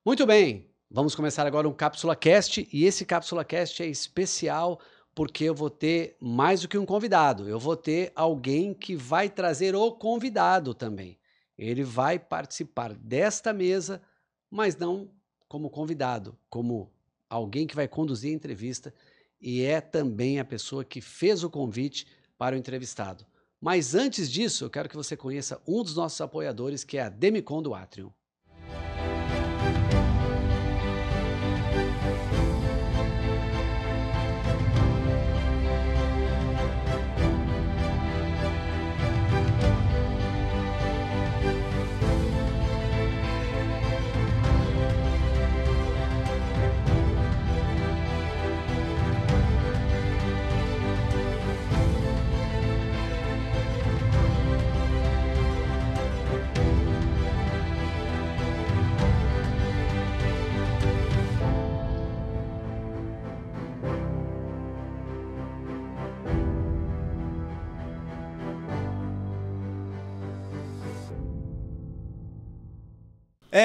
Muito bem, vamos começar agora um Cápsula Cast e esse Cápsula Cast é especial porque eu vou ter mais do que um convidado, eu vou ter alguém que vai trazer o convidado também. Ele vai participar desta mesa, mas não como convidado, como alguém que vai conduzir a entrevista e é também a pessoa que fez o convite para o entrevistado. Mas antes disso, eu quero que você conheça um dos nossos apoiadores, que é a Demicon do Atrium.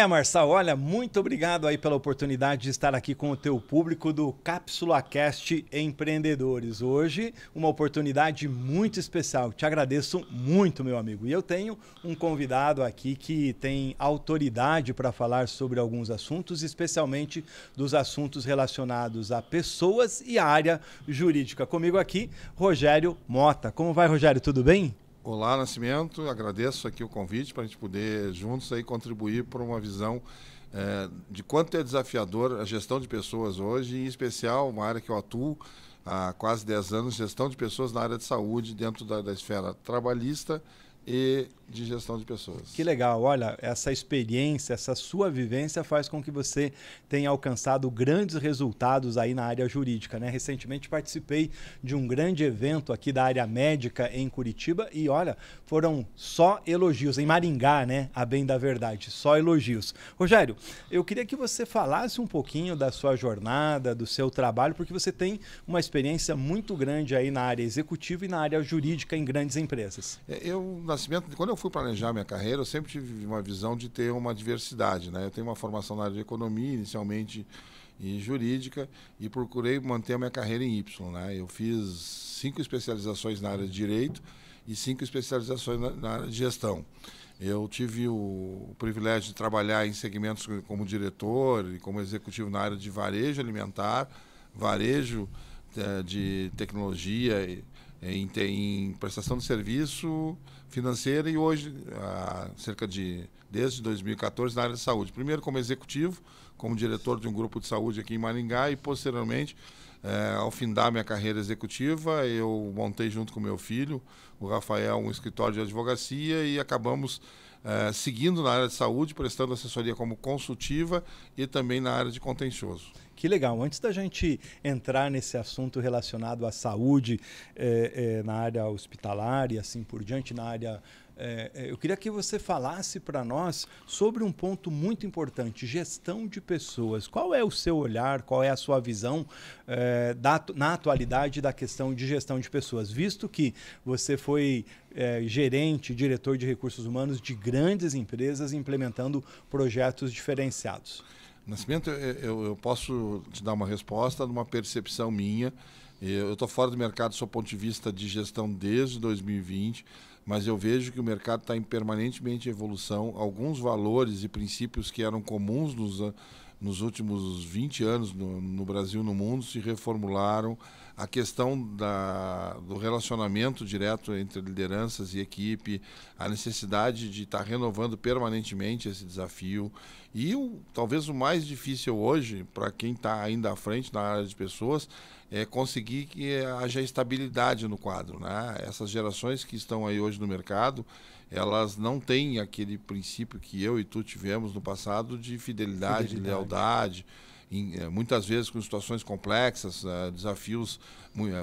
Marçal, olha, muito obrigado aí pela oportunidade de estar aqui com o teu público do Cápsula Cast Empreendedores. Hoje, uma oportunidade muito especial. Te agradeço muito, meu amigo. E eu tenho um convidado aqui que tem autoridade para falar sobre alguns assuntos, especialmente dos assuntos relacionados a pessoas e a área jurídica. Comigo aqui, Rogério Mota. Como vai, Rogério? Tudo bem? Olá, Nascimento. Agradeço aqui o convite para a gente poder juntos aí contribuir para uma visão de quanto é desafiador a gestão de pessoas hoje, em especial uma área que eu atuo há quase 10 anos, gestão de pessoas na área de saúde, dentro da esfera trabalhista e de gestão de pessoas. Que legal, olha, essa experiência, essa sua vivência faz com que você tenha alcançado grandes resultados aí na área jurídica, né? Recentemente participei de um grande evento aqui da área médica em Curitiba e olha, foram só elogios, em Maringá, né? A bem da verdade, só elogios. Rogério, eu queria que você falasse um pouquinho da sua jornada, do seu trabalho, porque você tem uma experiência muito grande aí na área executiva e na área jurídica em grandes empresas. Nascimento, quando eu fui planejar minha carreira, eu sempre tive uma visão de ter uma diversidade, né? Eu tenho uma formação na área de economia, inicialmente e jurídica, e procurei manter a minha carreira em Y, né? Eu fiz 5 especializações na área de direito e 5 especializações na área de gestão. Eu tive o privilégio de trabalhar em segmentos como diretor e como executivo na área de varejo alimentar, varejo de tecnologia, em prestação de serviço financeira e hoje, desde 2014, na área de saúde. Primeiro como executivo, como diretor de um grupo de saúde aqui em Maringá e posteriormente, ao findar minha carreira executiva, eu montei junto com meu filho, o Rafael, um escritório de advocacia e acabamos seguindo na área de saúde, prestando assessoria como consultiva e também na área de contencioso. Que legal. Antes da gente entrar nesse assunto relacionado à saúde, na área hospitalar e assim por diante, na área... eu queria que você falasse para nós sobre um ponto muito importante, gestão de pessoas. Qual é o seu olhar, qual é a sua visão na atualidade da questão de gestão de pessoas? Visto que você foi gerente, diretor de recursos humanos de grandes empresas implementando projetos diferenciados. Nascimento, eu posso te dar uma resposta numa percepção minha. Eu estou fora do mercado do seu ponto de vista de gestão desde 2020, mas eu vejo que o mercado está em permanentemente evolução. Alguns valores e princípios que eram comuns nos últimos 20 anos no Brasil e no mundo se reformularam. A questão do relacionamento direto entre lideranças e equipe, a necessidade de estar renovando permanentemente esse desafio. E talvez o mais difícil hoje, para quem está ainda à frente na área de pessoas, é conseguir que haja estabilidade no quadro, né? Essas gerações que estão aí hoje no mercado, elas não têm aquele princípio que eu e tu tivemos no passado de fidelidade. Lealdade, muitas vezes com situações complexas, desafios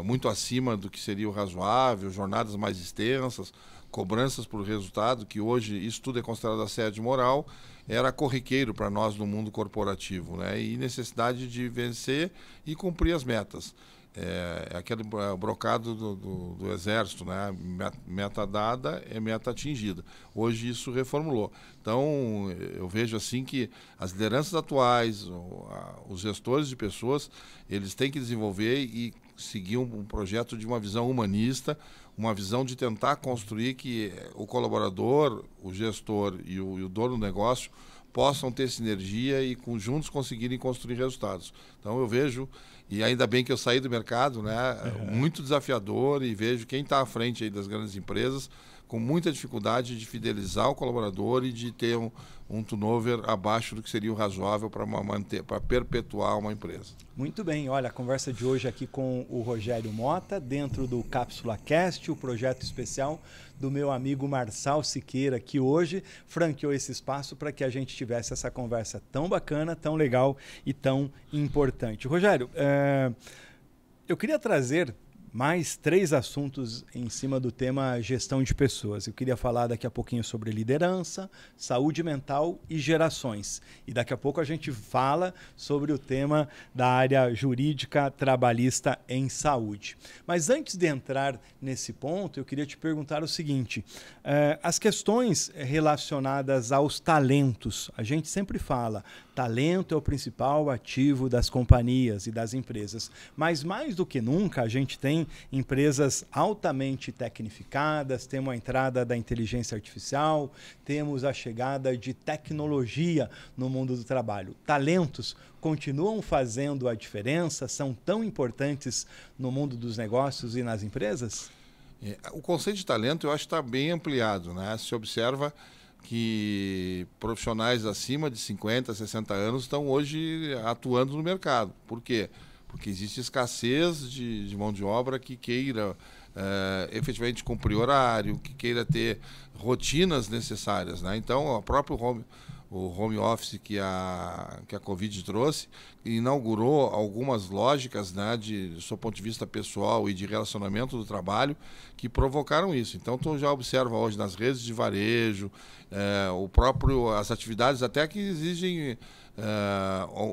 muito acima do que seria o razoável, jornadas mais extensas, cobranças por resultado, que hoje isso tudo é considerado assédio moral, era corriqueiro para nós no mundo corporativo, né? E necessidade de vencer e cumprir as metas. É aquele brocado do Exército, né? Meta dada é meta atingida. Hoje isso reformulou. Então, eu vejo assim que as lideranças atuais, os gestores de pessoas, eles têm que desenvolver e seguir um projeto de uma visão humanista, uma visão de tentar construir que o colaborador, o gestor e o dono do negócio possam ter sinergia e juntos conseguirem construir resultados. Então eu vejo, e ainda bem que eu saí do mercado, né, muito desafiador, e vejo quem está à frente aí das grandes empresas com muita dificuldade de fidelizar o colaborador e de ter um turnover abaixo do que seria o razoável para perpetuar uma empresa. Muito bem, olha, a conversa de hoje aqui com o Rogério Mota, dentro do Cápsula Cast, o projeto especial do meu amigo Marçal Siqueira, que hoje franqueou esse espaço para que a gente tivesse essa conversa tão bacana, tão legal e tão importante. Rogério, eu queria trazer mais 3 assuntos em cima do tema gestão de pessoas. Eu queria falar daqui a pouquinho sobre liderança, saúde mental e gerações. E daqui a pouco a gente fala sobre o tema da área jurídica trabalhista em saúde. Mas antes de entrar nesse ponto, eu queria te perguntar o seguinte: as questões relacionadas aos talentos, a gente sempre fala, talento é o principal ativo das companhias e das empresas, mas mais do que nunca a gente tem empresas altamente tecnificadas, temos a entrada da inteligência artificial, temos a chegada de tecnologia no mundo do trabalho. Talentos continuam fazendo a diferença? São tão importantes no mundo dos negócios e nas empresas? O conceito de talento eu acho que está bem ampliado, né? Se observa que profissionais acima de 50, 60 anos estão hoje atuando no mercado. Por quê? Porque existe escassez de mão de obra que queira efetivamente cumprir horário, que queira ter rotinas necessárias, né? Então, o próprio home office que a Covid trouxe inaugurou algumas lógicas, né, do seu ponto de vista pessoal e de relacionamento do trabalho, que provocaram isso. Então, tu já observa hoje nas redes de varejo, as atividades até que exigem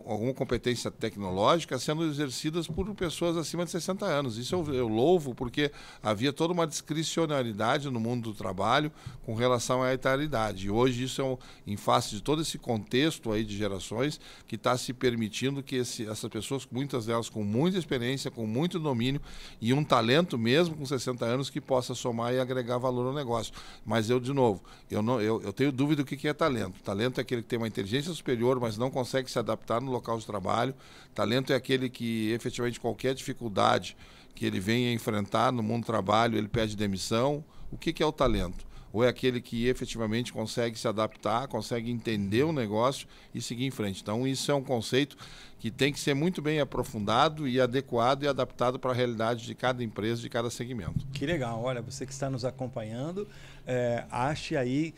alguma competência tecnológica sendo exercidas por pessoas acima de 60 anos. Isso eu louvo, porque havia toda uma discricionariedade no mundo do trabalho com relação à eternidade. E hoje isso em face de todo esse contexto aí de gerações que está se permitindo que essas pessoas, muitas delas com muita experiência, com muito domínio e um talento mesmo com 60 anos que possa somar e agregar valor ao negócio. Mas eu tenho dúvida do que é talento. Talento é aquele que tem uma inteligência superior, mas não consegue se adaptar no local de trabalho. Talento é aquele que, efetivamente, qualquer dificuldade que ele venha enfrentar no mundo do trabalho, ele pede demissão. O que é o talento? Ou é aquele que efetivamente consegue se adaptar, consegue entender o negócio e seguir em frente. Então, isso é um conceito que tem que ser muito bem aprofundado e adequado e adaptado para a realidade de cada empresa, de cada segmento. Que legal. Olha, você que está nos acompanhando, ache aí,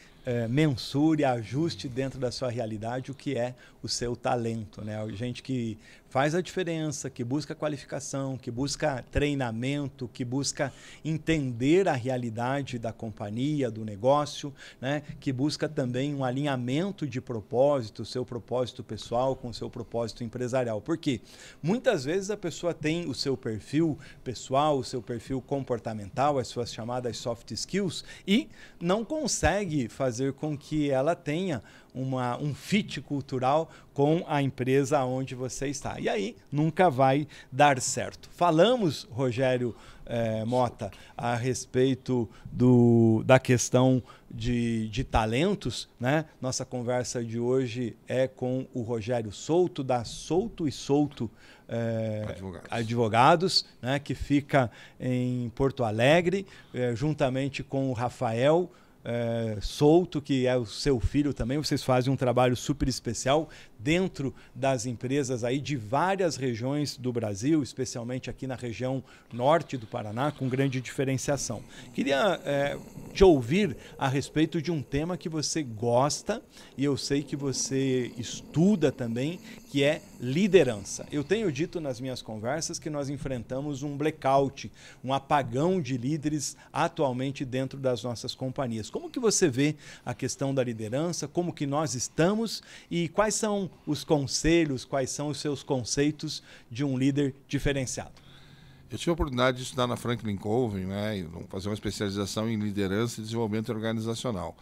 mensure, ajuste dentro da sua realidade o que é o seu talento, né? Gente que faz a diferença, que busca qualificação, que busca treinamento, que busca entender a realidade da companhia, do negócio, né? Que busca também um alinhamento de propósito, seu propósito pessoal com o seu propósito empresarial. Por quê? Muitas vezes a pessoa tem o seu perfil pessoal, o seu perfil comportamental, as suas chamadas soft skills, e não consegue fazer com que ela tenha um fit cultural com a empresa onde você está. E aí nunca vai dar certo. Falamos, Rogério Mota, a respeito da questão de talentos, né? Nossa conversa de hoje é com o Rogério Souto, da Souto e Souto Advogados, né? Que fica em Porto Alegre, juntamente com o Rafael Souto, que é o seu filho também. Vocês fazem um trabalho super especial dentro das empresas aí de várias regiões do Brasil, especialmente aqui na região norte do Paraná, com grande diferenciação. Queria te ouvir a respeito de um tema que você gosta e eu sei que você estuda também, que é liderança. Eu tenho dito nas minhas conversas que nós enfrentamos um blackout, um apagão de líderes atualmente dentro das nossas companhias. Como que você vê a questão da liderança, como que nós estamos e quais são os conselhos, quais são os seus conceitos de um líder diferenciado? Eu tive a oportunidade de estudar na Franklin Covey, né, e fazer uma especialização em liderança e desenvolvimento organizacional.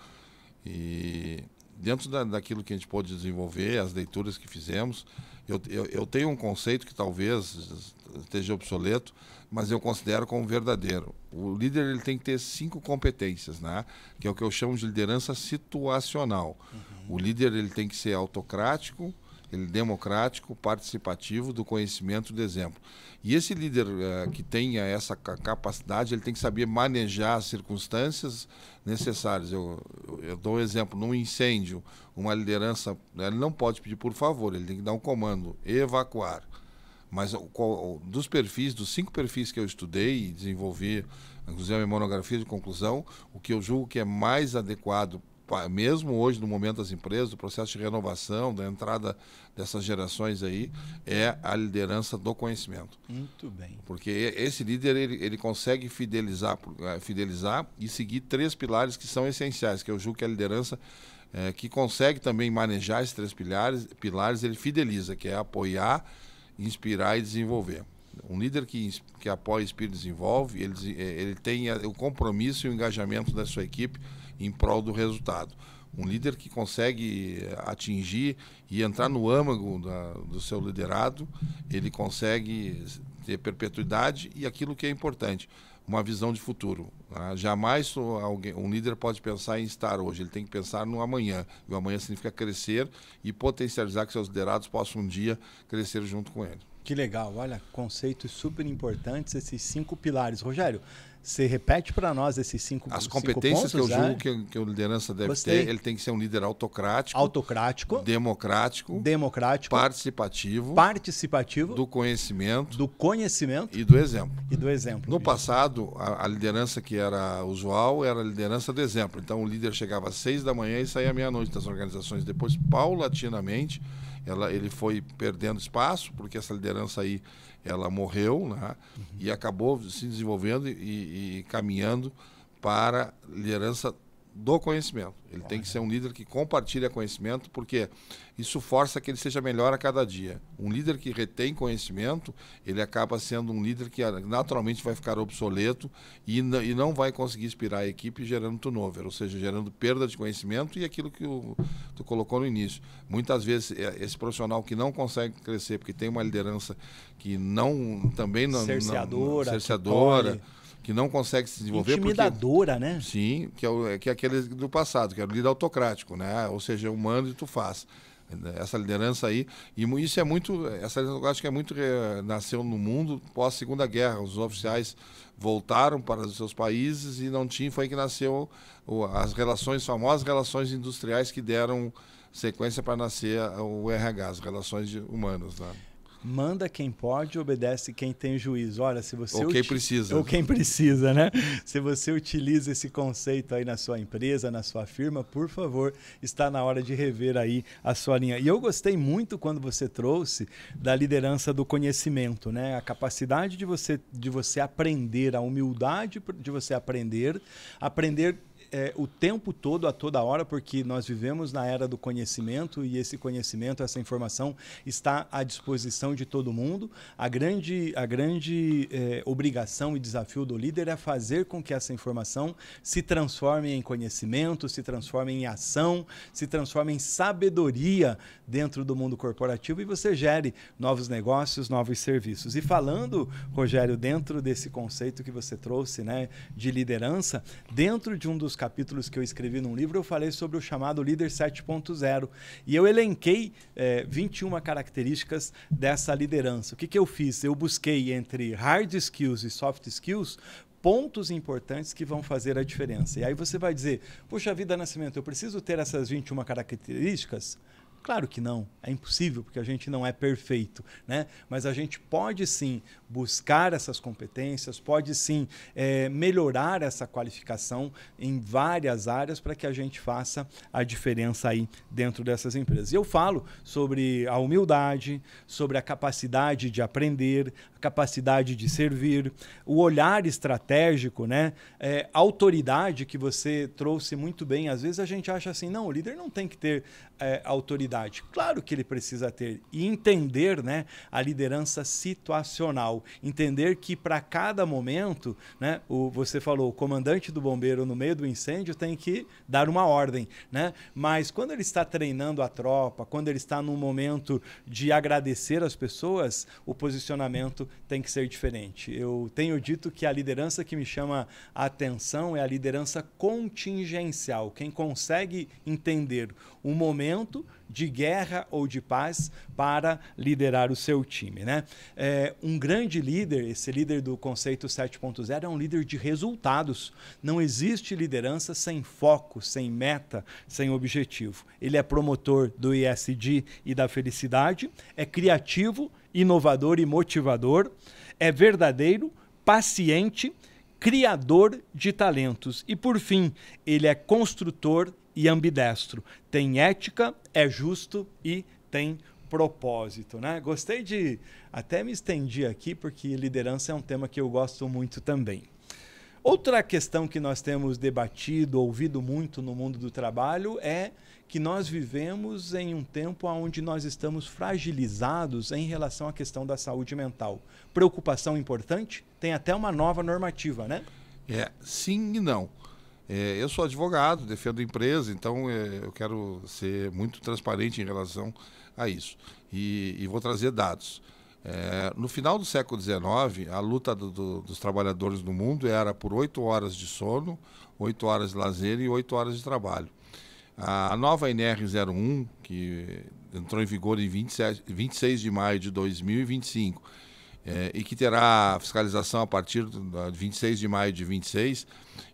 E dentro daquilo que a gente pôde desenvolver, as leituras que fizemos, eu tenho um conceito que talvez esteja obsoleto, mas eu considero como verdadeiro. O líder ele tem que ter 5 competências, né? Que é o que eu chamo de liderança situacional. O líder ele tem que ser autocrático, democrático, participativo, do conhecimento, do exemplo. E esse líder que tenha essa capacidade, ele tem que saber manejar as circunstâncias necessárias. Eu dou um exemplo, num incêndio, uma liderança, ele não pode pedir por favor, ele tem que dar um comando, evacuar. Mas dos perfis, dos 5 perfis que eu estudei e desenvolvi, inclusive a minha monografia de conclusão, o que eu julgo que é mais adequado, mesmo hoje no momento das empresas, do processo de renovação, da entrada dessas gerações aí, é a liderança do conhecimento. Muito bem. Porque esse líder ele consegue fidelizar e seguir 3 pilares que são essenciais, que eu julgo que a liderança que consegue também manejar esses 3 pilares, ele fideliza, que é apoiar, inspirar e desenvolver. Um líder que apoia, inspira e desenvolve, ele tem o compromisso e o engajamento da sua equipe em prol do resultado. Um líder que consegue atingir e entrar no âmago do seu liderado, ele consegue ter perpetuidade e aquilo que é importante, uma visão de futuro. Jamais um líder pode pensar em estar hoje, ele tem que pensar no amanhã. E o amanhã significa crescer e potencializar que seus liderados possam um dia crescer junto com ele. Que legal, olha, conceitos super importantes, esses 5 pilares. Rogério, você repete para nós esses 5 pontos? As competências que eu julgo que a liderança deve ter, ele tem que ser um líder autocrático, democrático, participativo, do conhecimento e do exemplo. No passado, a liderança que era usual era a liderança do exemplo. Então, o líder chegava às 6 da manhã e saía à meia-noite das organizações. Depois, paulatinamente, ele foi perdendo espaço, porque essa liderança aí, ela morreu, né? E acabou se desenvolvendo e caminhando para a liderança do conhecimento. Ele tem que ser um líder que compartilha conhecimento, porque isso força que ele seja melhor a cada dia. Um líder que retém conhecimento, ele acaba sendo um líder que naturalmente vai ficar obsoleto e não vai conseguir inspirar a equipe gerando turnover, ou seja, gerando perda de conhecimento e aquilo que tu colocou no início. Muitas vezes, esse profissional que não consegue crescer, porque tem uma liderança que cerceadora, que não consegue se desenvolver. Intimidadora, né? Sim, que é aquele do passado, que é o líder autocrático, né? Ou seja, eu mando e tu faz. Essa liderança aí, e isso é muito, essa liderança eu acho que é muito, nasceu no mundo pós-Segunda Guerra. Os oficiais voltaram para os seus países e não tinha, foi aí que nasceu as famosas relações industriais que deram sequência para nascer o RH, as relações humanas, né? Manda quem pode, obedece quem tem juízo. Olha, se você ou quem precisa. Ou quem precisa, né? Se você utiliza esse conceito aí na sua empresa, na sua firma, por favor, está na hora de rever aí a sua linha. E eu gostei muito quando você trouxe da liderança do conhecimento, né? A capacidade de você aprender, a humildade de você aprender o tempo todo, a toda hora, porque nós vivemos na era do conhecimento e esse conhecimento, essa informação está à disposição de todo mundo. A grande obrigação e desafio do líder é fazer com que essa informação se transforme em conhecimento, se transforme em ação, se transforme em sabedoria dentro do mundo corporativo e você gere novos negócios, novos serviços. E falando, Rogério, dentro desse conceito que você trouxe, né, de liderança, dentro de um dos capítulos que eu escrevi num livro, eu falei sobre o chamado Líder 7.0 e eu elenquei 21 características dessa liderança. O que eu fiz? Eu busquei entre hard skills e soft skills pontos importantes que vão fazer a diferença. E aí você vai dizer, poxa vida, Nascimento, eu preciso ter essas 21 características? Claro que não, é impossível, porque a gente não é perfeito, né? Mas a gente pode sim buscar essas competências, pode sim melhorar essa qualificação em várias áreas para que a gente faça a diferença aí dentro dessas empresas. E eu falo sobre a humildade, sobre a capacidade de aprender, a capacidade de servir, o olhar estratégico, né? A autoridade que você trouxe muito bem. Às vezes a gente acha assim, não, o líder não tem que ter autoridade habilidade? Claro que ele precisa ter. E entender, né, a liderança situacional. Entender que para cada momento, né, você falou, o comandante do bombeiro no meio do incêndio tem que dar uma ordem, né? Mas quando ele está treinando a tropa, quando ele está num momento de agradecer as pessoas, o posicionamento tem que ser diferente. Eu tenho dito que a liderança que me chama a atenção é a liderança contingencial. Quem consegue entender o momento de guerra ou de paz para liderar o seu time, né? Um grande líder, esse líder do conceito 7.0, é um líder de resultados. Não existe liderança sem foco, sem meta, sem objetivo. Ele é promotor do ESG e da felicidade, é criativo, inovador e motivador, é verdadeiro, paciente, criador de talentos. E, por fim, ele é construtor e ambidestro. Tem ética, é justo e tem propósito, né? Gostei de... Até me estendi aqui, porque liderança é um tema que eu gosto muito também. Outra questão que nós temos debatido, ouvido muito no mundo do trabalho é que nós vivemos em um tempo onde nós estamos fragilizados em relação à questão da saúde mental. Preocupação importante? Tem até uma nova normativa, né? Sim e não. Eu sou advogado, defendo a empresa, então eu quero ser muito transparente em relação a isso. E vou trazer dados. No final do século XIX, a luta dos trabalhadores no mundo era por 8 horas de sono, 8 horas de lazer e 8 horas de trabalho. A nova NR01, que entrou em vigor em 26 de maio de 2025, e que terá fiscalização a partir de 26 de maio de 26,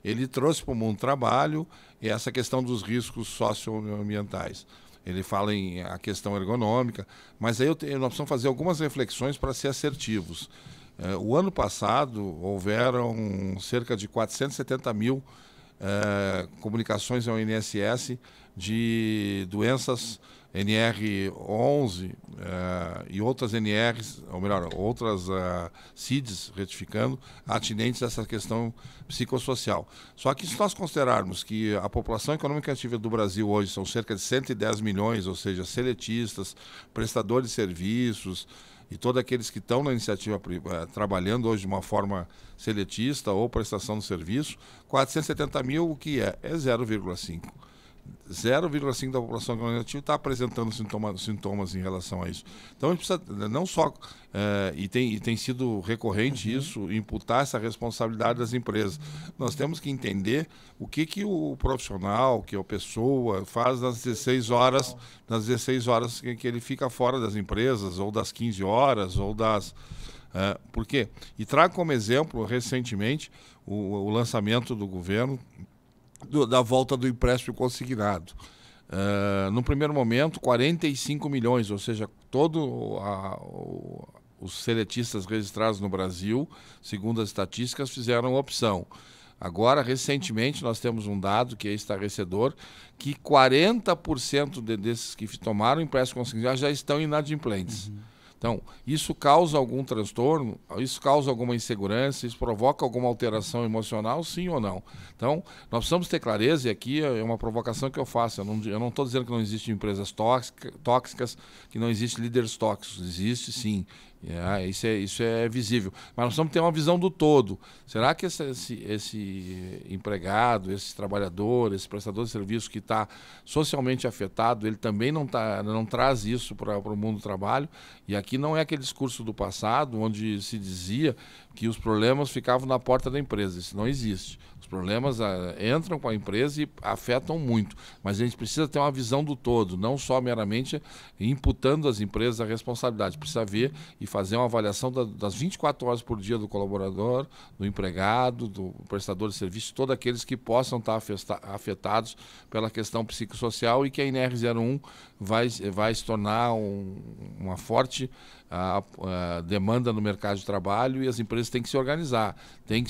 ele trouxe para o mundo do trabalho essa questão dos riscos socioambientais. Ele fala em a questão ergonômica, mas aí nós precisamos fazer algumas reflexões para ser assertivos. O ano passado, houveram cerca de 470 mil comunicações ao INSS de doenças NR11 e outras NRs, ou melhor, outras CIDs, retificando, atinentes a essa questão psicossocial. Só que se nós considerarmos que a população econômica ativa do Brasil hoje são cerca de 110 milhões, ou seja, seletistas, prestadores de serviços e todos aqueles que estão na iniciativa trabalhando hoje de uma forma seletista ou prestação de serviço, 470 mil, o que é? É 0,5%. 0,5% da população econômica está apresentando sintomas em relação a isso. Então, a gente precisa não só, e tem sido recorrente isso, imputar essa responsabilidade das empresas. Nós temos que entender o que o profissional, que a pessoa faz nas 16 horas que ele fica fora das empresas, ou das 15 horas, ou das... por quê? E trago como exemplo, recentemente, o lançamento do governo da volta do empréstimo consignado. No primeiro momento, 45 milhões, ou seja, todos os seletistas registrados no Brasil, segundo as estatísticas, fizeram opção. Agora, recentemente, nós temos um dado que é estarrecedor, que 40% desses que tomaram empréstimo consignado já estão inadimplentes. Então, isso causa algum transtorno, isso causa alguma insegurança, isso provoca alguma alteração emocional, sim ou não? Então, nós precisamos ter clareza, e aqui é uma provocação que eu faço. Eu não estou dizendo que não existem empresas tóxicas, que não existem líderes tóxicos. Existe, sim. Isso é visível. Mas nós precisamos ter uma visão do todo. Será que esse empregado, esse trabalhador, esse prestador de serviço que está socialmente afetado, ele também não traz isso para o mundo do trabalho? E aqui não é aquele discurso do passado, onde se dizia que os problemas ficavam na porta da empresa. Isso não existe. Os problemas entram com a empresa e afetam muito. Mas a gente precisa ter uma visão do todo, não só meramente imputando às empresas a responsabilidade. Precisa ver e fazer uma avaliação das 24 horas por dia do colaborador, do empregado, do prestador de serviço, todos aqueles que possam estar afetados pela questão psicossocial, e que a NR01 vai se tornar uma forte demanda no mercado de trabalho, e as empresas têm que se organizar, têm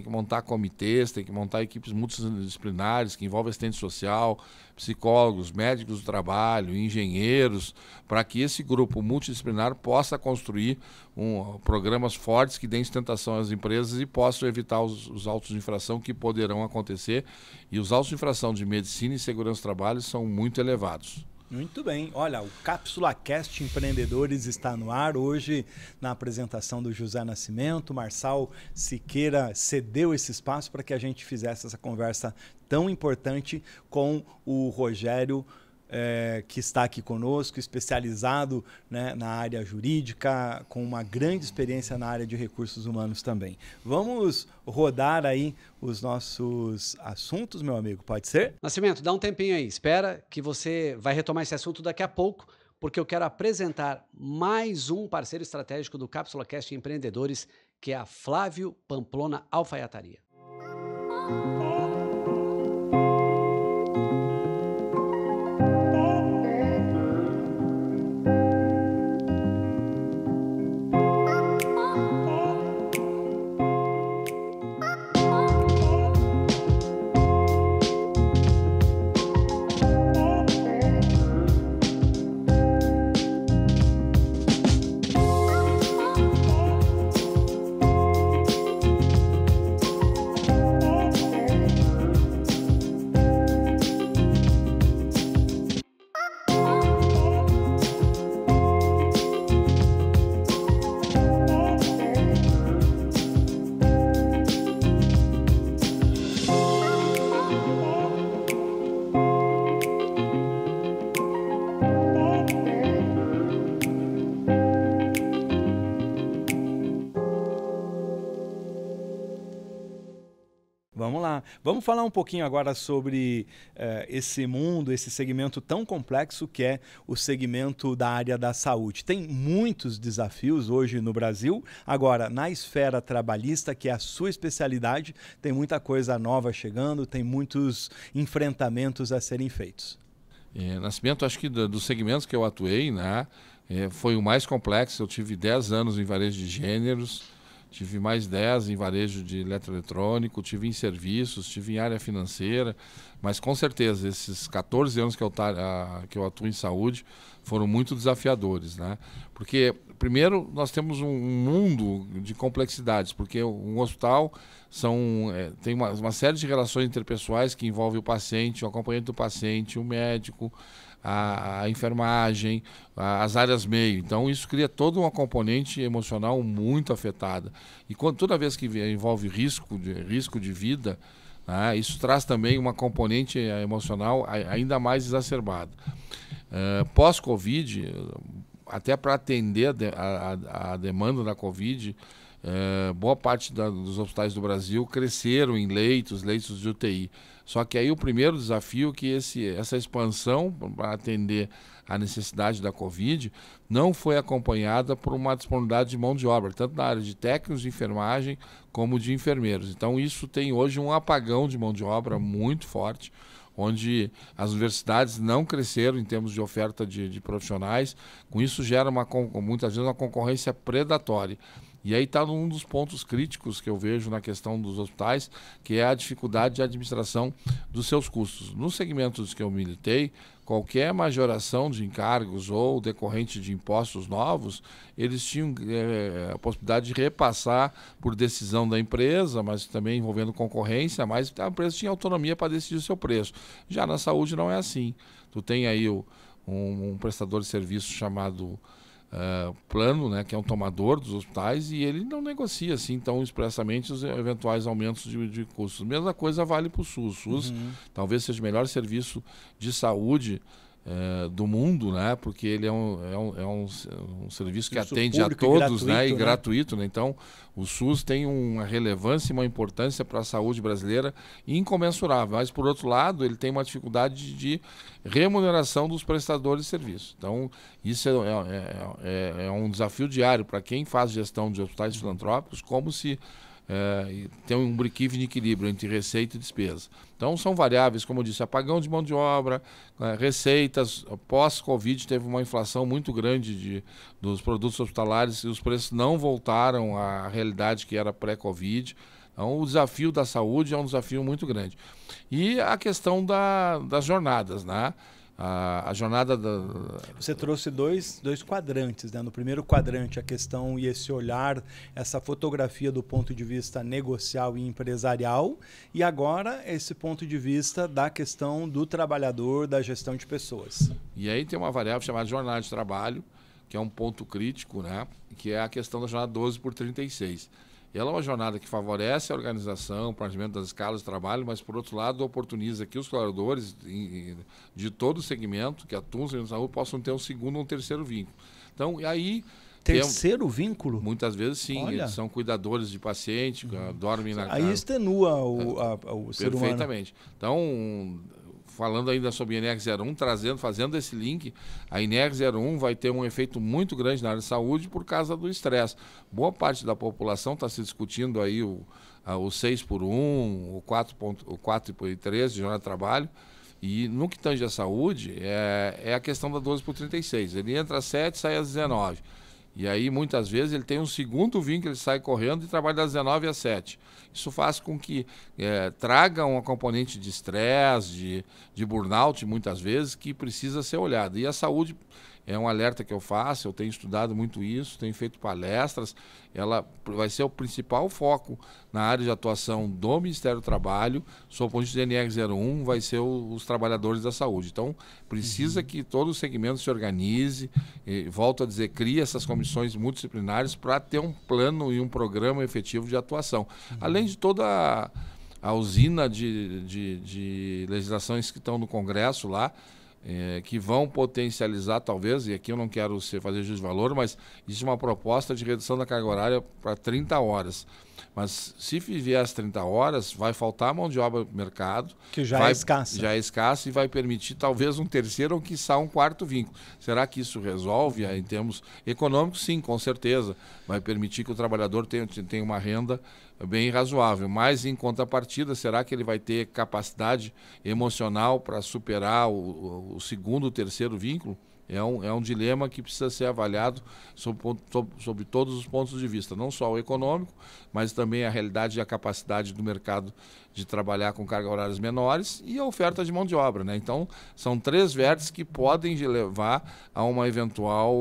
que montar comitês, têm que montar equipes multidisciplinares que envolvem assistente social, psicólogos, médicos do trabalho, engenheiros, para que esse grupo multidisciplinar possa construir programas fortes que deem sustentação às empresas e possam evitar os autos de infração que poderão acontecer. E os autos de infração de medicina e segurança do trabalho são muito elevados. Muito bem. Olha, o Cápsula Cast Empreendedores está no ar hoje na apresentação do José Nascimento. O Marçal Siqueira cedeu esse espaço para que a gente fizesse essa conversa tão importante com o Rogério, que está aqui conosco, especializado, né, na área jurídica, com uma grande experiência na área de recursos humanos também. Vamos rodar aí os nossos assuntos, meu amigo, pode ser? Nascimento, dá um tempinho aí, espera que você vai retomar esse assunto daqui a pouco, porque eu quero apresentar mais um parceiro estratégico do Cápsula Cast Empreendedores, que é a Flávio Pamplona Alfaiataria. Vamos lá. Vamos falar um pouquinho agora sobre esse mundo, esse segmento tão complexo que é o segmento da área da saúde. Tem muitos desafios hoje no Brasil. Agora, na esfera trabalhista, que é a sua especialidade, tem muita coisa nova chegando, tem muitos enfrentamentos a serem feitos. Nascimento, acho que dos segmentos que eu atuei, né, foi o mais complexo. Eu tive 10 anos em varejo de gêneros, tive mais 10 em varejo de eletroeletrônico, tive em serviços, tive em área financeira, mas com certeza esses 14 anos que eu atuo em saúde foram muito desafiadores, né? Porque, primeiro, nós temos um mundo de complexidades, porque um hospital tem uma série de relações interpessoais que envolve o paciente, o acompanhante do paciente, o médico, a enfermagem, as áreas meio. Então isso cria toda uma componente emocional muito afetada. E toda vez que envolve risco de vida, né, isso traz também uma componente emocional ainda mais exacerbada. Pós-Covid, até para atender a demanda da Covid, boa parte dos hospitais do Brasil cresceram em leitos de UTI. Só que aí o primeiro desafio é que essa expansão para atender a necessidade da Covid não foi acompanhada por uma disponibilidade de mão de obra, tanto na área de técnicos de enfermagem como de enfermeiros. Então isso tem hoje um apagão de mão de obra muito forte, onde as universidades não cresceram em termos de oferta de profissionais. Com isso gera muitas vezes uma concorrência predatória. E aí está um dos pontos críticos que eu vejo na questão dos hospitais, que é a dificuldade de administração dos seus custos. Nos segmentos que eu militei, qualquer majoração de encargos ou decorrente de impostos novos, eles tinham a possibilidade de repassar por decisão da empresa, mas também envolvendo concorrência, mas a empresa tinha autonomia para decidir o seu preço. Já na saúde não é assim. Tu tem aí um prestador de serviço chamado Plano, né, que é um tomador dos hospitais, e ele não negocia assim tão expressamente os eventuais aumentos de custos. Mesma coisa vale para o SUS. O SUS talvez seja o melhor serviço de saúde do mundo, né? Porque ele é um serviço que atende a todos, né? E gratuito, né? Então, o SUS tem uma relevância e uma importância para a saúde brasileira incomensurável. Mas, por outro lado, ele tem uma dificuldade de remuneração dos prestadores de serviço. Então, isso é um desafio diário para quem faz gestão de hospitais filantrópicos, como se tem um break-even de equilíbrio entre receita e despesa. Então são variáveis, como eu disse, apagão de mão de obra, receitas. Pós-Covid teve uma inflação muito grande dos produtos hospitalares e os preços não voltaram à realidade que era pré-Covid. Então o desafio da saúde é um desafio muito grande. E a questão das jornadas, né? A jornada da... Você trouxe dois quadrantes, né? No primeiro quadrante, a questão e esse olhar, essa fotografia do ponto de vista negocial e empresarial, e agora esse ponto de vista da questão do trabalhador, da gestão de pessoas. E aí tem uma variável chamada jornada de trabalho, que é um ponto crítico, né? Que é a questão da jornada 12/36. Ela é uma jornada que favorece a organização, o planejamento das escalas de trabalho, mas, por outro lado, oportuniza que os colaboradores de todo o segmento que atuam na saúde possam ter um segundo ou um terceiro vínculo. Então, e aí... Terceiro vínculo? Muitas vezes, sim. Olha. Eles são cuidadores de paciente, dormem na casa. Aí extenua o ser humano. Perfeitamente. Então, falando ainda sobre a INER01, fazendo esse link, a INER01 vai ter um efeito muito grande na área de saúde por causa do estresse. Boa parte da população está se discutindo aí o 6x1, o 4x3 de jornada de trabalho, e no que tange a saúde, é a questão da 12/36. Ele entra às 7, sai às 19. E aí, muitas vezes, ele tem um segundo vínculo, ele sai correndo e trabalha das 19 às 7. Isso faz com que traga uma componente de estresse, de burnout, muitas vezes, que precisa ser olhada. E a saúde é um alerta que eu faço, eu tenho estudado muito isso, tenho feito palestras. Ela vai ser o principal foco na área de atuação do Ministério do Trabalho, sob o ponto de vista do INER01, vai ser os trabalhadores da saúde. Então, precisa que todo o segmento se organize, volto a dizer, crie essas comissões multidisciplinares para ter um plano e um programa efetivo de atuação. Além de toda a usina de legislações que estão no Congresso lá, que vão potencializar, talvez, e aqui eu não quero fazer juízo de valor, mas existe uma proposta de redução da carga horária para 30 horas. Mas se vier as 30 horas, vai faltar mão de obra no mercado. Que já é escassa. Já é escassa e vai permitir talvez um terceiro ou quiçá um quarto vínculo. Será que isso resolve em termos econômicos? Sim, com certeza. Vai permitir que o trabalhador tenha uma renda bem razoável. Mas, em contrapartida, será que ele vai ter capacidade emocional para superar o segundo ou terceiro vínculo? É um dilema que precisa ser avaliado sob todos os pontos de vista, não só o econômico, mas também a realidade e a capacidade do mercado de trabalhar com cargas horárias menores e a oferta de mão de obra, né? Então, são 3 vértices que podem levar a uma eventual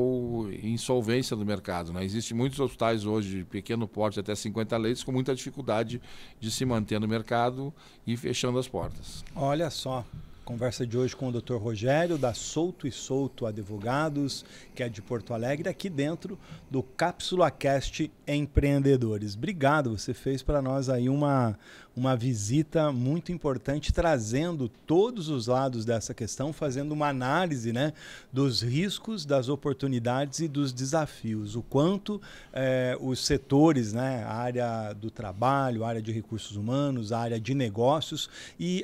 insolvência do mercado, né? Existem muitos hospitais hoje de pequeno porte, até 50 leitos, com muita dificuldade de se manter no mercado e fechando as portas. Olha só. Conversa de hoje com o Dr. Rogério, da Souto e Souto Advogados, que é de Porto Alegre, aqui dentro do Cápsula Cast Empreendedores. Obrigado, você fez para nós aí uma visita muito importante, trazendo todos os lados dessa questão, fazendo uma análise, né, dos riscos, das oportunidades e dos desafios. O quanto os setores, né, a área do trabalho, a área de recursos humanos, a área de negócios e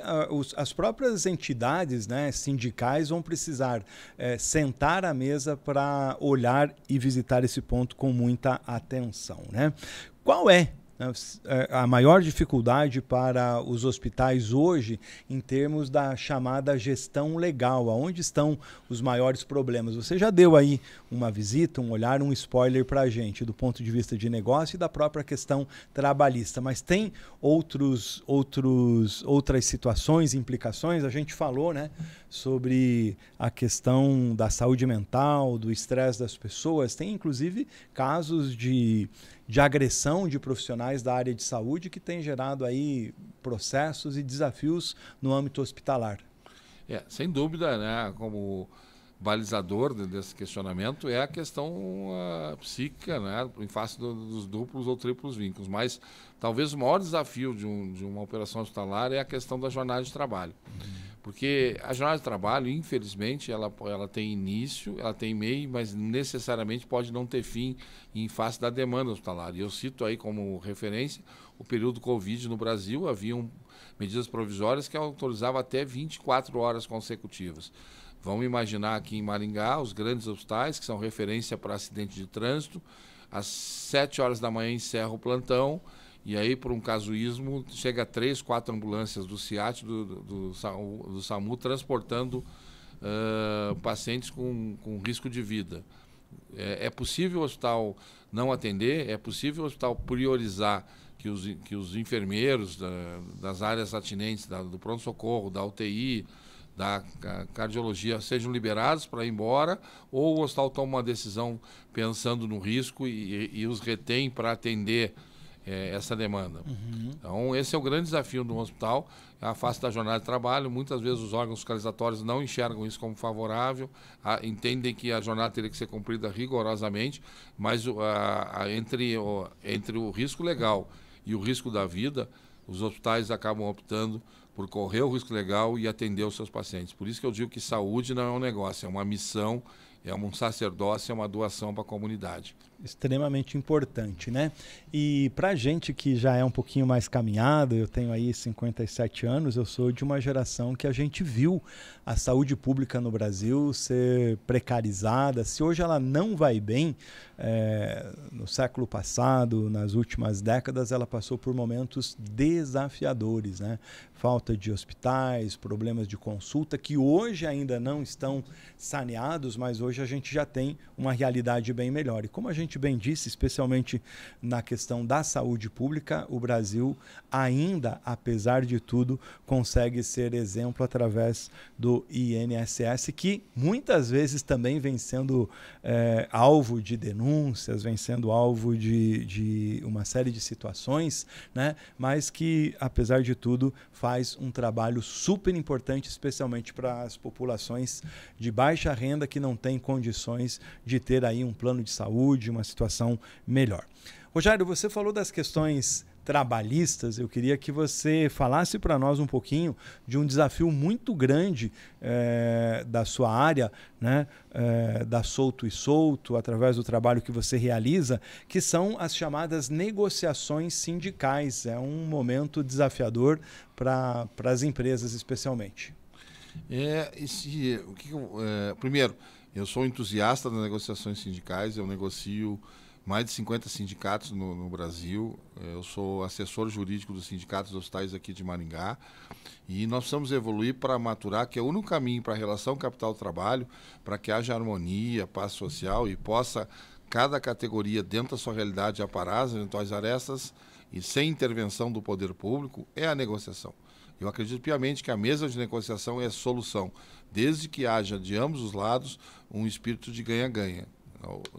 as próprias entidades, né, sindicais vão precisar sentar à mesa para olhar e visitar esse ponto com muita atenção, né? Qual é a maior dificuldade para os hospitais hoje em termos da chamada gestão legal? Aonde estão os maiores problemas? Você já deu aí uma visita, um olhar, um spoiler para a gente do ponto de vista de negócio e da própria questão trabalhista, mas tem outras situações, implicações? A gente falou, né, sobre a questão da saúde mental, do estresse das pessoas. Tem inclusive casos de agressão de profissionais da área de saúde que tem gerado aí processos e desafios no âmbito hospitalar. Sem dúvida, né, como balizador desse questionamento é a questão psíquica, né, em face dos duplos ou triplos vínculos. Mas talvez o maior desafio de uma operação hospitalar é a questão da jornada de trabalho. Porque a jornada de trabalho, infelizmente, ela tem início, ela tem meio, mas necessariamente pode não ter fim em face da demanda hospitalar. E eu cito aí como referência o período Covid no Brasil. Haviam medidas provisórias que autorizavam até 24 horas consecutivas. Vamos imaginar aqui em Maringá, os grandes hospitais, que são referência para acidente de trânsito, às 7 horas da manhã encerra o plantão, e aí, por um casuísmo, chega a 3, 4 ambulâncias do CIAT, do SAMU, transportando pacientes com risco de vida. É possível o hospital não atender, é possível o hospital priorizar que os enfermeiros das áreas atinentes, do pronto-socorro, da UTI, da cardiologia sejam liberados para ir embora, ou o hospital toma uma decisão pensando no risco e os retém para atender essa demanda. Então, esse é o grande desafio do hospital, a face da jornada de trabalho. Muitas vezes os órgãos fiscalizatórios não enxergam isso como favorável, entendem que a jornada teria que ser cumprida rigorosamente, mas entre o risco legal e o risco da vida, os hospitais acabam optando por correr o risco legal e atender os seus pacientes. Por isso que eu digo que saúde não é um negócio, é uma missão, é um sacerdócio, é uma doação para a comunidade. Extremamente importante, né? E para a gente que já é um pouquinho mais caminhado, eu tenho aí 57 anos, eu sou de uma geração que a gente viu a saúde pública no Brasil ser precarizada. Se hoje ela não vai bem, no século passado, nas últimas décadas, ela passou por momentos desafiadores, né? Falta de hospitais, problemas de consulta, que hoje ainda não estão saneados, mas hoje a gente já tem uma realidade bem melhor. E como a gente bem disse, especialmente na questão da saúde pública, o Brasil ainda, apesar de tudo, consegue ser exemplo através do INSS, que muitas vezes também vem sendo alvo de denúncias, vem sendo alvo de uma série de situações, né? Mas que, apesar de tudo, faz um trabalho super importante, especialmente para as populações de baixa renda que não têm condições de ter aí um plano de saúde, uma situação melhor. Rogério, você falou das questões trabalhistas, eu queria que você falasse para nós um pouquinho de um desafio muito grande da sua área, né, da Souto e Souto, através do trabalho que você realiza, que são as chamadas negociações sindicais. É um momento desafiador para as empresas, especialmente. Primeiro, eu sou entusiasta das negociações sindicais, eu negocio mais de 50 sindicatos no Brasil. Eu sou assessor jurídico dos sindicatos dos hospitais aqui de Maringá, e nós precisamos evoluir para maturar, que é o único caminho para a relação capital-trabalho, para que haja harmonia, paz social e possa cada categoria, dentro da sua realidade, aparar as eventuais arestas, e sem intervenção do poder público, é a negociação. Eu acredito piamente que a mesa de negociação é a solução, desde que haja de ambos os lados um espírito de ganha-ganha.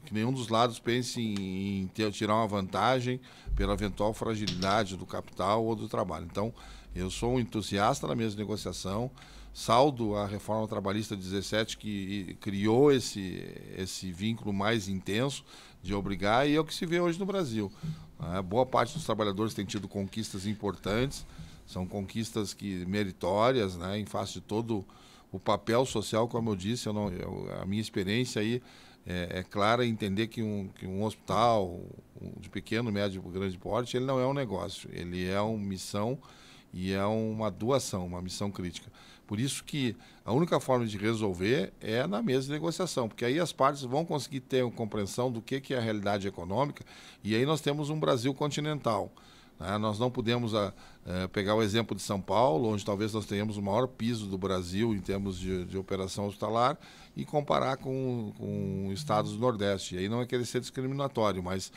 Que nenhum dos lados pense em tirar uma vantagem pela eventual fragilidade do capital ou do trabalho. Então, eu sou um entusiasta da mesa de negociação, saldo a reforma trabalhista 17, que criou esse vínculo mais intenso de obrigar, e é o que se vê hoje no Brasil. Boa parte dos trabalhadores tem tido conquistas importantes, são conquistas meritórias, né, em face de todo o papel social, como eu disse. A minha experiência aí é clara em entender que um hospital de pequeno, médio, grande porte, ele não é um negócio, ele é uma missão e é uma doação, uma missão crítica. Por isso que a única forma de resolver é na mesa de negociação, porque aí as partes vão conseguir ter uma compreensão do que é a realidade econômica, e aí nós temos um Brasil continental. Nós não podemos pegar o exemplo de São Paulo, onde talvez nós tenhamos o maior piso do Brasil em termos de operação hospitalar, e comparar com estados do Nordeste. E aí não é querer ser discriminatório, mas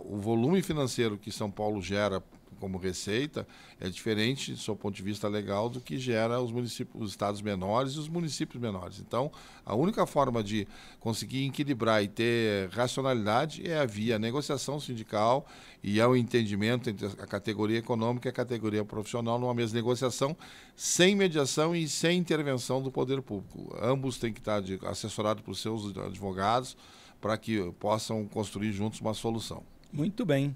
o volume financeiro que São Paulo gera como receita é diferente, do seu ponto de vista legal, do que gera os estados menores e os municípios menores. Então, a única forma de conseguir equilibrar e ter racionalidade é via negociação sindical e o entendimento entre a categoria econômica e a categoria profissional numa mesa de negociação, sem mediação e sem intervenção do poder público. Ambos têm que estar assessorados por seus advogados para que possam construir juntos uma solução. Muito bem.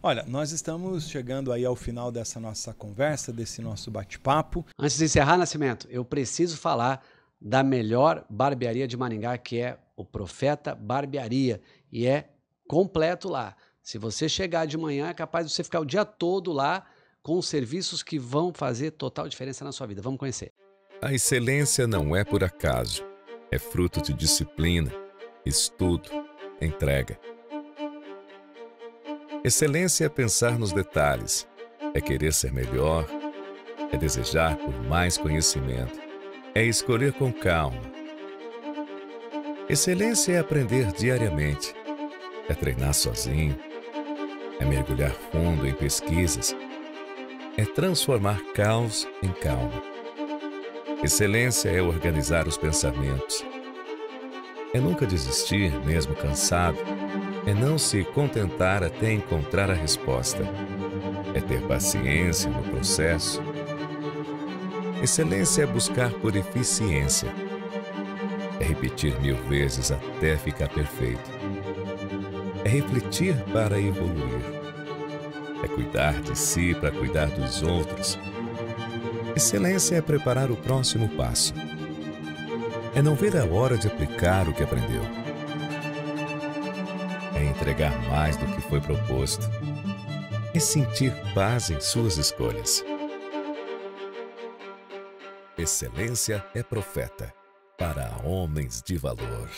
Olha, nós estamos chegando aí ao final dessa nossa conversa, desse nosso bate-papo. Antes de encerrar, Nascimento, eu preciso falar da melhor barbearia de Maringá, que é o Profeta Barbearia, e é completo lá. Se você chegar de manhã, é capaz de você ficar o dia todo lá com serviços que vão fazer total diferença na sua vida. Vamos conhecer. A excelência não é por acaso, é fruto de disciplina, estudo, entrega. Excelência é pensar nos detalhes, é querer ser melhor, é desejar por mais conhecimento, é escolher com calma. Excelência é aprender diariamente, é treinar sozinho, é mergulhar fundo em pesquisas, é transformar caos em calma. Excelência é organizar os pensamentos. É nunca desistir, mesmo cansado. É não se contentar até encontrar a resposta. É ter paciência no processo. Excelência é buscar por eficiência. É repetir 1000 vezes até ficar perfeito. É refletir para evoluir. É cuidar de si para cuidar dos outros. Excelência é preparar o próximo passo. É não ver a hora de aplicar o que aprendeu. É entregar mais do que foi proposto. É sentir paz em suas escolhas. Excelência é profeta para homens de valor.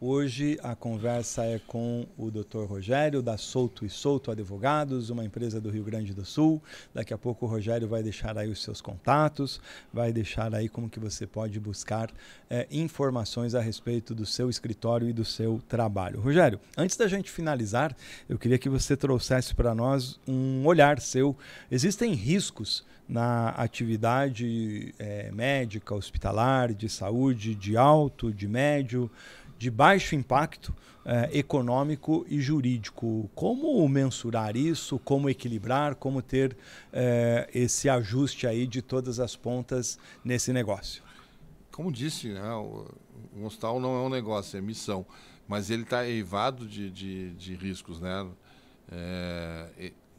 Hoje a conversa é com o Dr. Rogério, da Souto e Souto Advogados, uma empresa do Rio Grande do Sul. Daqui a pouco o Rogério vai deixar aí os seus contatos, vai deixar aí como que você pode buscar informações a respeito do seu escritório e do seu trabalho. Rogério, antes da gente finalizar, eu queria que você trouxesse para nós um olhar seu. Existem riscos na atividade médica, hospitalar, de saúde, de alto, de médio, de baixo impacto econômico e jurídico. Como mensurar isso? Como equilibrar? Como ter esse ajuste aí de todas as pontas nesse negócio? Como disse, né, o hospital não é um negócio, é missão, mas ele está eivado de riscos, né?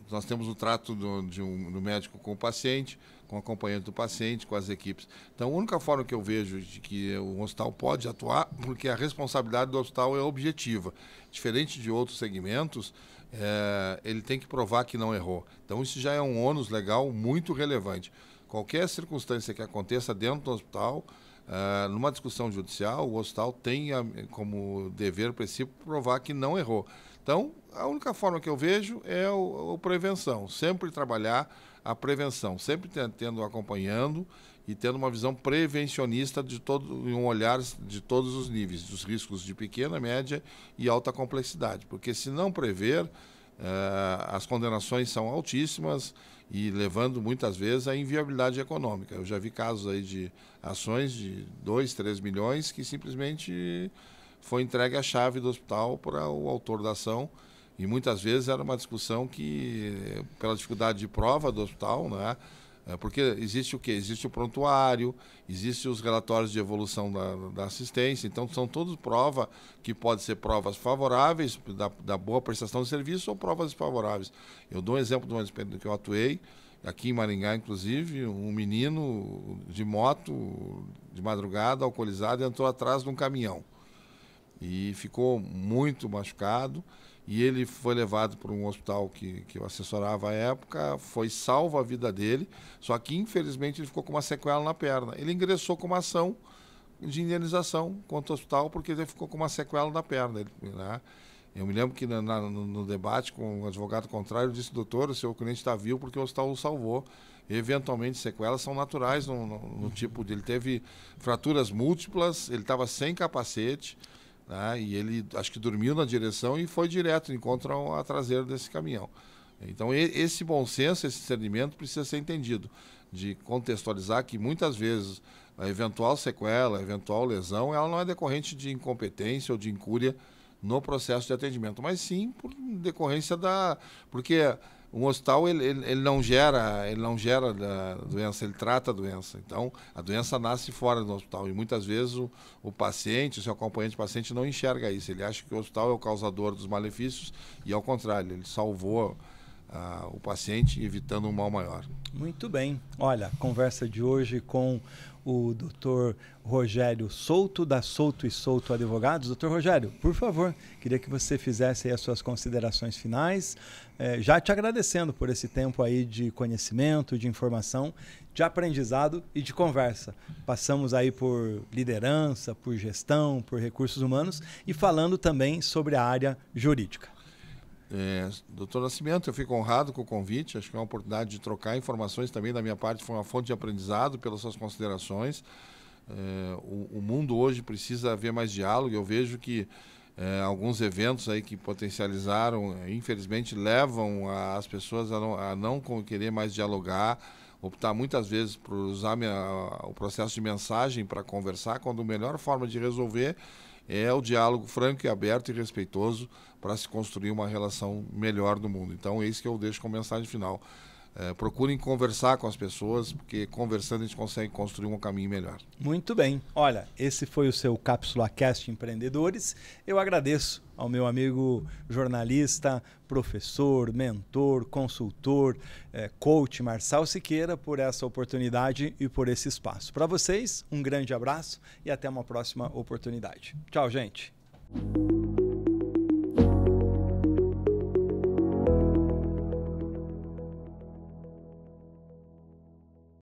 Nós temos o trato do médico com o paciente, com o acompanhante do paciente, com as equipes. Então, a única forma que eu vejo de que o hospital pode atuar, porque a responsabilidade do hospital é objetiva. Diferente de outros segmentos, ele tem que provar que não errou. Então, isso já é um ônus legal muito relevante. Qualquer circunstância que aconteça dentro do hospital, numa discussão judicial, o hospital tem como dever princípio provar que não errou. Então, a única forma que eu vejo é a prevenção, sempre trabalhar a prevenção, sempre acompanhando e tendo uma visão prevencionista e um olhar de todos os níveis, dos riscos de pequena, média e alta complexidade, porque se não prever, as condenações são altíssimas e levando muitas vezes à inviabilidade econômica. Eu já vi casos aí de ações de 2, 3 milhões que simplesmente foi entregue a chave do hospital para o autor da ação, e muitas vezes era uma discussão que, pela dificuldade de prova do hospital, né, porque existe o quê? Existe o prontuário, existem os relatórios de evolução da assistência, então são todas provas que podem ser provas favoráveis da boa prestação de serviço ou provas desfavoráveis. Eu dou um exemplo de uma experiência que eu atuei, aqui em Maringá, inclusive, um menino de moto, de madrugada, alcoolizado, entrou atrás de um caminhão e ficou muito machucado, e ele foi levado para um hospital que eu assessorava à época, foi salva a vida dele, só que infelizmente ele ficou com uma sequela na perna. Ele ingressou com uma ação de indenização contra o hospital porque ele ficou com uma sequela na perna, né? Eu me lembro que no debate com o advogado contrário, eu disse: doutor, o seu cliente está vivo porque o hospital o salvou. Eventualmente, sequelas são naturais no tipo dele. Ele teve fraturas múltiplas, ele estava sem capacete, né? E ele acho que dormiu na direção e foi direto, encontra a traseira desse caminhão. Então, esse bom senso, esse discernimento precisa ser entendido, de contextualizar que muitas vezes a eventual sequela, a eventual lesão, ela não é decorrente de incompetência ou de incúria no processo de atendimento, mas sim por decorrência porque um hospital ele não gera a doença, ele trata a doença. Então, a doença nasce fora do hospital e muitas vezes o paciente, o seu acompanhante paciente não enxerga isso. Ele acha que o hospital é o causador dos malefícios e, ao contrário, ele salvou o paciente evitando um mal maior. Muito bem. Olha, conversa de hoje com o Dr. Rogério Souto, da Souto e Souto Advogados. Dr. Rogério, por favor, queria que você fizesse aí as suas considerações finais, já te agradecendo por esse tempo aí de conhecimento, de informação, de aprendizado e de conversa. Passamos aí por liderança, por gestão, por recursos humanos e falando também sobre a área jurídica. Doutor Nascimento, eu fico honrado com o convite, acho que é uma oportunidade de trocar informações também da minha parte, foi uma fonte de aprendizado pelas suas considerações. O mundo hoje precisa haver mais diálogo, eu vejo que alguns eventos aí que potencializaram, infelizmente, levam as pessoas a não querer mais dialogar optar muitas vezes por usar o processo de mensagem para conversar, quando a melhor forma de resolver é o diálogo franco e aberto e respeitoso para se construir uma relação melhor no mundo. Então é isso que eu deixo como mensagem final. Procurem conversar com as pessoas, porque conversando a gente consegue construir um caminho melhor. Muito bem. Olha, esse foi o seu Cápsula Cast Empreendedores. Eu agradeço ao meu amigo jornalista, professor, mentor, consultor, coach Marçal Siqueira por essa oportunidade e por esse espaço. Para vocês, um grande abraço e até uma próxima oportunidade. Tchau, gente.